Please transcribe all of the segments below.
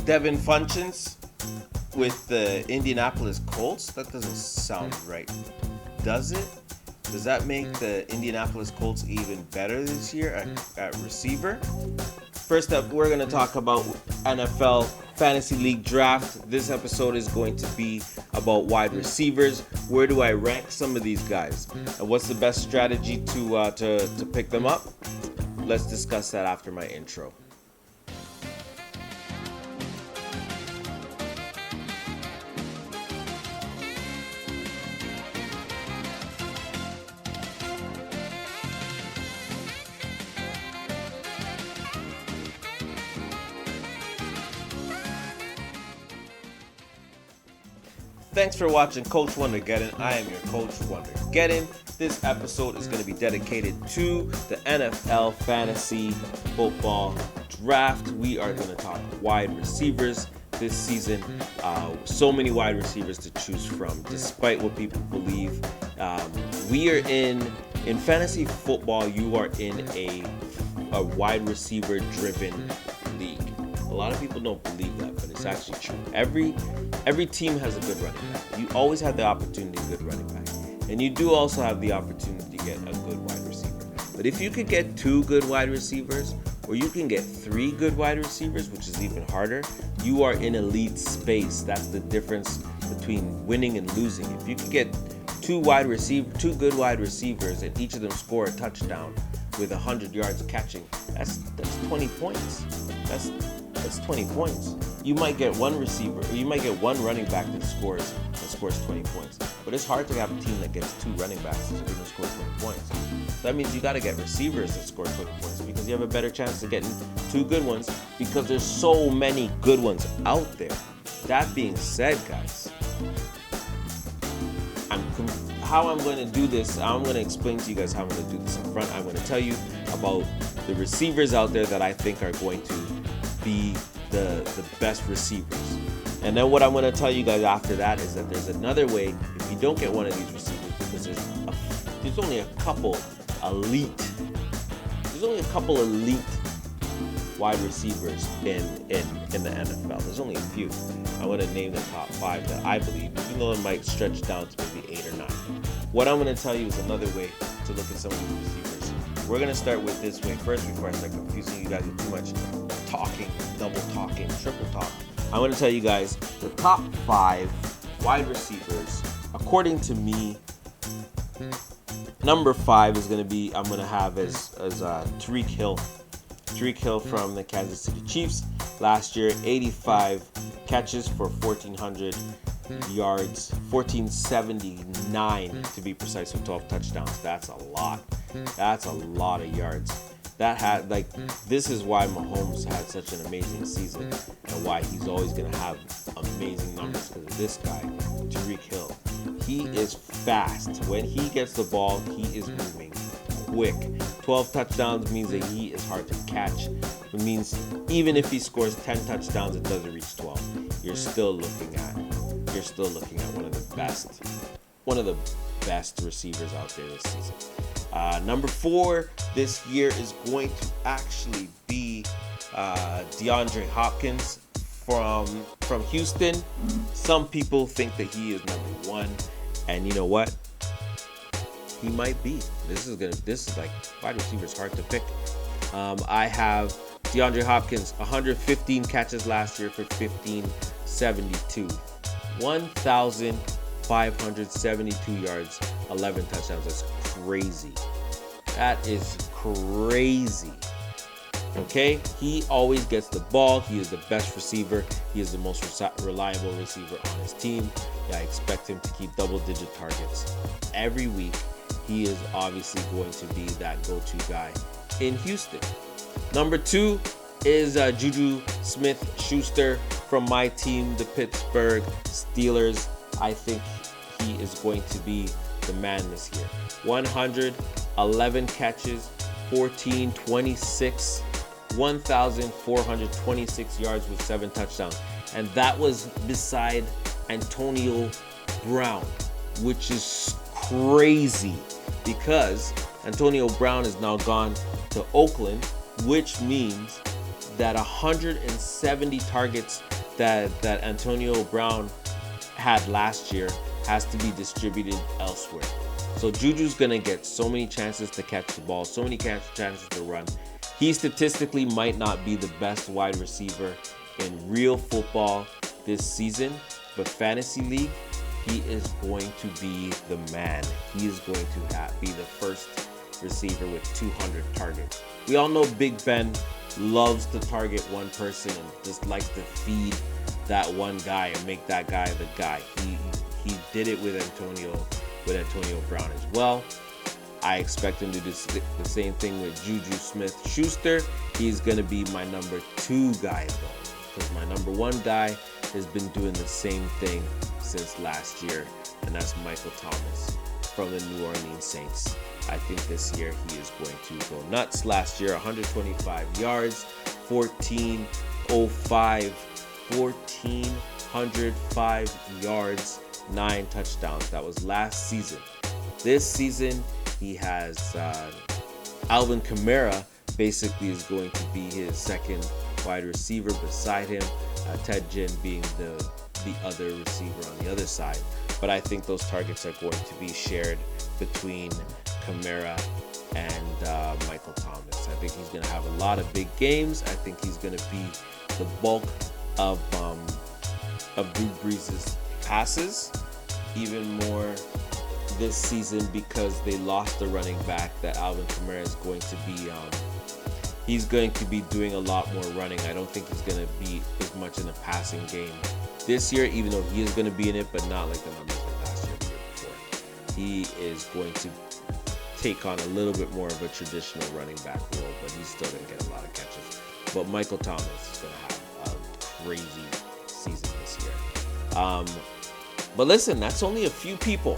Devin Funchins with the Indianapolis Colts? That doesn't sound right, does it? Does that make the Indianapolis Colts even better this year at receiver? First up, we're going to talk about NFL Fantasy League Draft. This episode is going to be about wide receivers. Where do I rank some of these guys? And what's the best strategy to pick them up? Let's discuss that after my intro. Thanks for watching Coach Wondergeddon. I am your Coach Wondergeddon. This episode is going to be dedicated to the NFL Fantasy Football Draft. We are going to talk wide receivers this season. So many wide receivers to choose from, despite what people believe. We are in fantasy football. You are in a wide receiver driven league. A lot of people don't believe that, but it's actually true. Every team has a good running back. You always have the opportunity to get a good running back. And you do also have the opportunity to get a good wide receiver. But if you could get 2 good wide receivers, or you can get 3 good wide receivers, which is even harder, you are in elite space. That's the difference between winning and losing. If you could get 2 good wide receivers, and each of them score a touchdown with 100 yards catching, that's 20 points. That's 20 points. You might get one receiver, or you might get one running back that scores 20 points. But it's hard to have a team that gets 2 running backs that even score 20 points. So that means you got to get receivers that score 20 points, because you have a better chance of getting 2 good ones, because there's so many good ones out there. That being said, guys, how I'm going to do this, I'm going to explain to you guys how I'm going to do this up front. I'm going to tell you about the receivers out there that I think are going to be the best receivers. And then what I'm going to tell you guys after that is that there's another way if you don't get one of these receivers, because there's only a couple elite wide receivers in the NFL. There's only a few. I want to name the top 5 that I believe, even though it might stretch down to maybe 8 or 9. What I'm going to tell you is another way to look at some of these receivers. We're going to start with this way first before I start confusing you guys with too much talking, double talking, triple talk. I'm going to tell you guys the top 5 wide receivers, according to me. Number 5 is going to be, I'm going to have as Tyreek Hill. Tyreek Hill from the Kansas City Chiefs. Last year, 85 catches for 1,400 yards, 1,479 to be precise, with 12 touchdowns. That's a lot. That's a lot of yards. This is why Mahomes had such an amazing season, and why he's always going to have amazing numbers, because of this guy, Tyreek Hill. He is fast. When he gets the ball, he is moving quick. 12 touchdowns means that he is hard to catch. It means even if he scores 10 touchdowns, it doesn't reach 12. You're still looking at one of the best receivers out there this season. Number 4 this year is going to actually be DeAndre Hopkins from Houston. Some people think that he is number 1, and you know what? He might be. This is like wide receivers hard to pick. I have DeAndre Hopkins, 115 catches last year for 1,572, 1,572 yards, 11 touchdowns. That's crazy. That is crazy. Okay, he always gets the ball. He is the best receiver. He is the most reliable receiver on his team. I expect him to keep double-digit targets every week. He is obviously going to be that go-to guy in Houston. Number 2 is Juju Smith-Schuster from my team, the Pittsburgh Steelers. I think he is going to be the man this year. 111 catches, 1,426 yards with 7 touchdowns. And that was beside Antonio Brown, which is crazy because Antonio Brown is now gone to Oakland, which means that 170 targets that Antonio Brown had last year has to be distributed elsewhere. So Juju's going to get so many chances to catch the ball, so many chances to run. He statistically might not be the best wide receiver in real football this season, but fantasy league, he is going to be the man. He is going to be the first receiver with 200 targets. We all know Big Ben loves to target one person and just likes to feed that one guy and make that guy the guy. He did it with Antonio Brown as well. I expect him to do the same thing with Juju Smith-Schuster. He's going to be my number 2 guy though, because my number 1 guy has been doing the same thing since last year, and that's Michael Thomas from the New Orleans Saints. I think this year he is going to go nuts. Last year, 125 yards, 1,405 yards, 9 touchdowns. That was last season. This season, he has Alvin Kamara basically is going to be his second wide receiver beside him. Ted Ginn being the other receiver on the other side. But I think those targets are going to be shared between Kamara and Michael Thomas. I think he's going to have a lot of big games. I think he's going to be the bulk of Drew Brees' passes even more this season, because they lost the running back that Alvin Kamara is going to be he's going to be doing a lot more running. I don't think he's going to be as much in the passing game this year, even though he is going to be in it, but not like the numbers like last year or the year before. He is going to take on a little bit more of a traditional running back role, but he's still going to get a lot of catches. But Michael Thomas is going to have a crazy season this year. But listen, that's only a few people.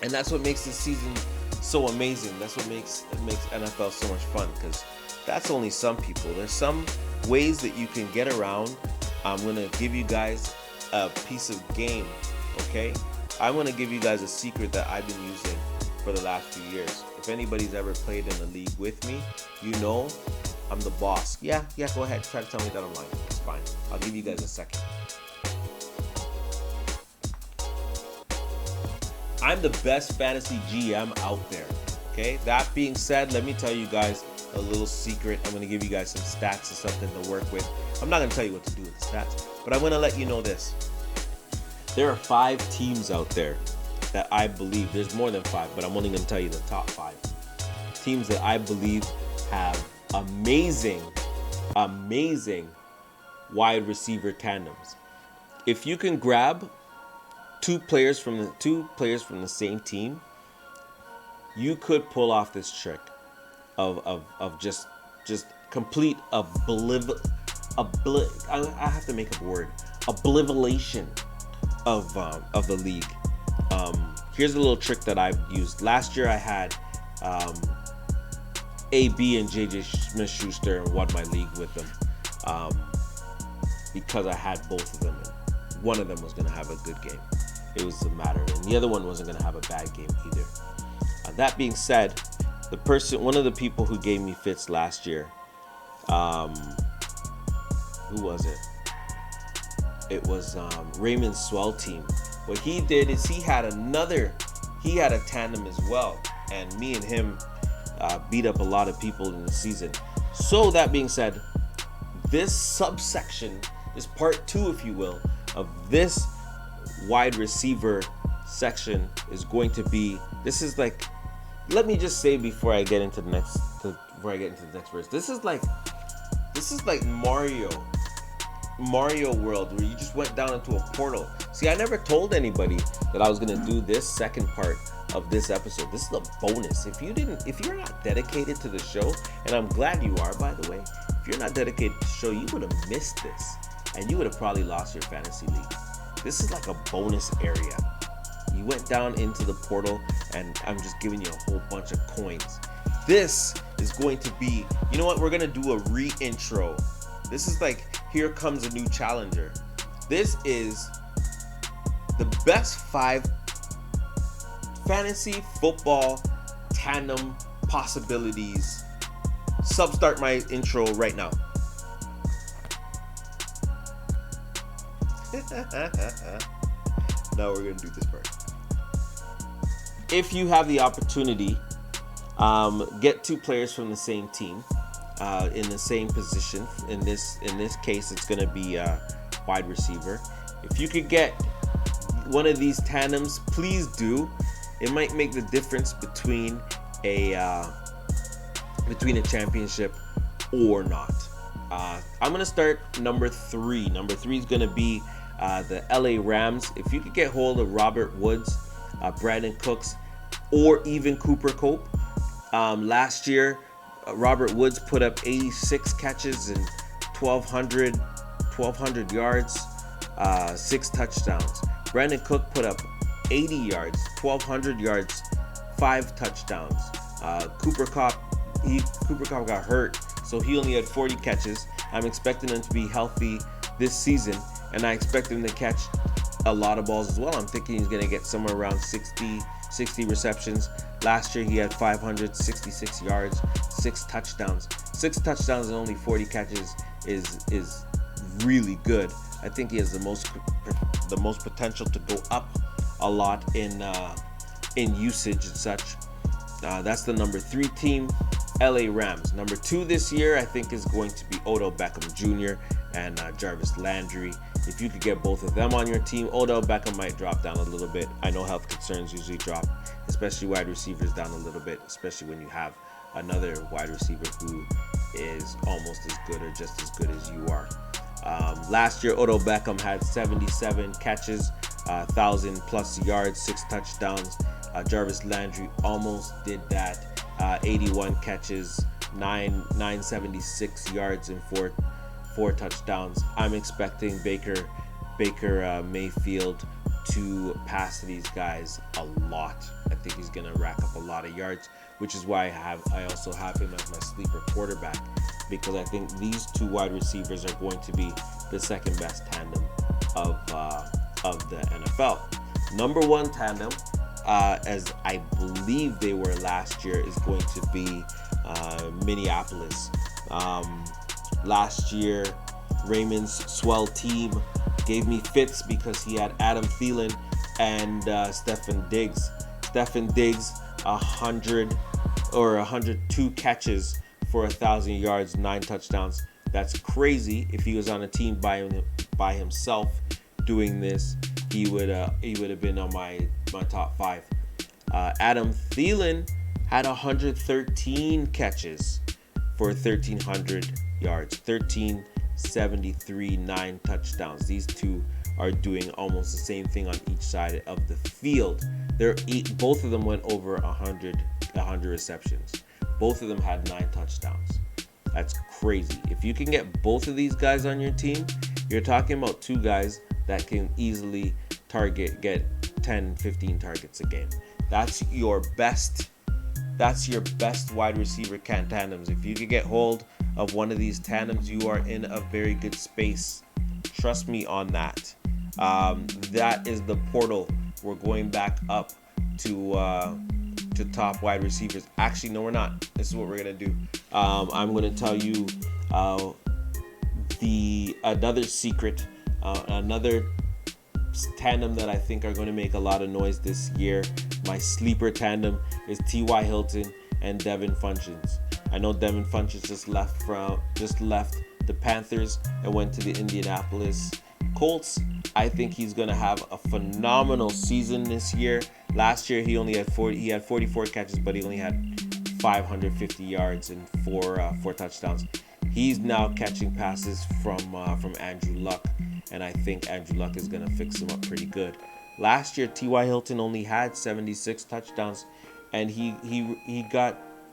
And that's what makes this season so amazing. That's what makes NFL so much fun, because that's only some people. There's some ways that you can get around. I'm going to give you guys a piece of game, okay? I'm going to give you guys a secret that I've been using for the last few years. If anybody's ever played in a league with me, you know I'm the boss. Yeah, go ahead. Try to tell me that I'm lying. It's fine. I'll give you guys a second. I'm the best fantasy GM out there, okay? That being said, let me tell you guys a little secret. I'm going to give you guys some stats or something to work with. I'm not going to tell you what to do with the stats, but I'm going to let you know this. There are 5 teams out there that I believe, there's more than 5, but I'm only going to tell you the top 5. Teams that I believe have amazing wide receiver tandems. If you can grab two players from the same team, you could pull off this trick of just complete I have to make a word, obliteration of the league. Here's a little trick that I've used. Last year I had AB and JJ Smith-Schuster and won my league with them because I had both of them, and one of them was going to have a good game. It was a matter, and the other one wasn't going to have a bad game either. That being said, one of the people who gave me fits last year, who was it? It was Raymond Swell team. What he did is he had a tandem as well, and me and him beat up a lot of people in the season. So that being said, this subsection is part 2, if you will, of this wide receiver section is going to be, this is like, let me just say before I get into the next verse, this is like Mario World, where you just went down into a portal. See, I never told anybody that I was going to do this second part of this episode. This is a bonus. If you're not dedicated to the show, and I'm glad you are, by the way, if you're not dedicated to the show, you would have missed this, and you would have probably lost your fantasy league. This is like a bonus area. You went down into the portal, and I'm just giving you a whole bunch of coins. This is going to be, you know what? We're going to do a re-intro. This is like, here comes a new challenger. This is the best 5 fantasy football tandem possibilities. Start my intro right now. No, we're gonna do this part. If you have the opportunity, get two players from the same team, in the same position. In this case, it's gonna be wide receiver. If you could get one of these tandems, please do. It might make the difference between a championship or not. I'm gonna start number 3. Number 3 is gonna be the LA Rams. If you could get hold of Robert Woods, Brandon Cooks, or even Cooper Kupp. Last year, Robert Woods put up 86 catches and 1,200 yards, 6 touchdowns. Brandon Cook put up 80 yards, 1,200 yards, 5 touchdowns. Cooper Kupp got hurt, so he only had 40 catches. I'm expecting him to be healthy this season, and I expect him to catch a lot of balls as well. I'm thinking he's going to get somewhere around 60 receptions. Last year he had 566 yards, 6 touchdowns. 6 touchdowns and only 40 catches is really good. I think he has the most potential to go up a lot in usage and such. That's the number 3 team, LA Rams. Number 2 this year, I think, is going to be Odell Beckham Jr. and Jarvis Landry. If you could get both of them on your team, Odell Beckham might drop down a little bit. I know health concerns usually drop, especially wide receivers, down a little bit, especially when you have another wide receiver who is almost as good or just as good as you are. Last year, Odell Beckham had 77 catches, 1,000 plus yards, 6 touchdowns. Jarvis Landry almost did that, 81 catches, 976 yards, and 4 touchdowns. I'm expecting Baker Mayfield to pass these guys a lot. I think he's going to rack up a lot of yards, which is why I also have him as my sleeper quarterback, because I think these 2 wide receivers are going to be the second best tandem of the NFL. Number 1 tandem, as I believe they were last year, is going to be Minneapolis. Last year, Raymond's swell team gave me fits because he had Adam Thielen and Stefon Diggs. Stefon Diggs, 102 catches for 1,000 yards, 9 touchdowns. That's crazy. If he was on a team by himself doing this, he would have been on my top 5. Adam Thielen had 113 catches for 1,300 yards, 1,373, 9 touchdowns. These 2 are doing almost the same thing on each side of the field. Both of them went over 100 receptions. Both of them had 9 touchdowns. That's crazy. If you can get both of these guys on your team, you're talking about 2 guys that can easily get 10, 15 targets a game. That's your best wide receiver tandems. If you could get hold of one of these tandems, you are in a very good space. Trust me on that. That is the portal. We're going back up to top wide receivers. Actually, no, we're not. This is what we're gonna do. I'm gonna tell you another secret, another tandem that I think are going to make a lot of noise this year. My sleeper tandem is T.Y. Hilton and Devin Funchess. I know Devin Funchess just left the Panthers and went to the Indianapolis Colts. I think he's going to have a phenomenal season this year. Last year he had 44 catches, but he only had 550 yards and 4 touchdowns. He's now catching passes from Andrew Luck, and I think Andrew Luck is going to fix him up pretty good. Last year, T.Y. Hilton only had 76 touchdowns, and he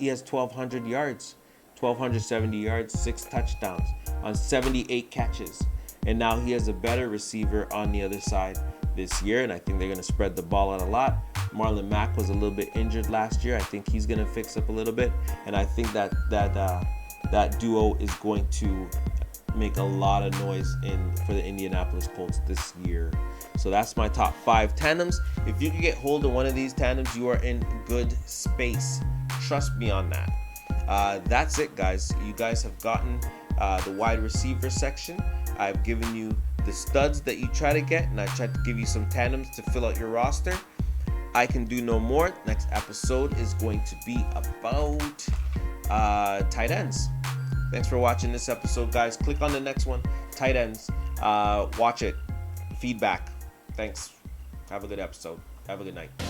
has 1,200 yards, 1,270 yards, 6 touchdowns on 78 catches. And now he has a better receiver on the other side this year, and I think they're going to spread the ball out a lot. Marlon Mack was a little bit injured last year. I think he's going to fix up a little bit, and I think that duo is going to make a lot of noise for the Indianapolis Colts this year. So that's my top 5 tandems. If you can get hold of one of these tandems, you are in good space. Trust me on that. That's it, guys. You guys have gotten the wide receiver section. I've given you the studs that you try to get, and I tried to give you some tandems to fill out your roster. I can do no more. Next episode is going to be about tight ends. Thanks for watching this episode, guys. Click on the next one, tight ends. Watch it. Feedback. Thanks. Have a good episode. Have a good night.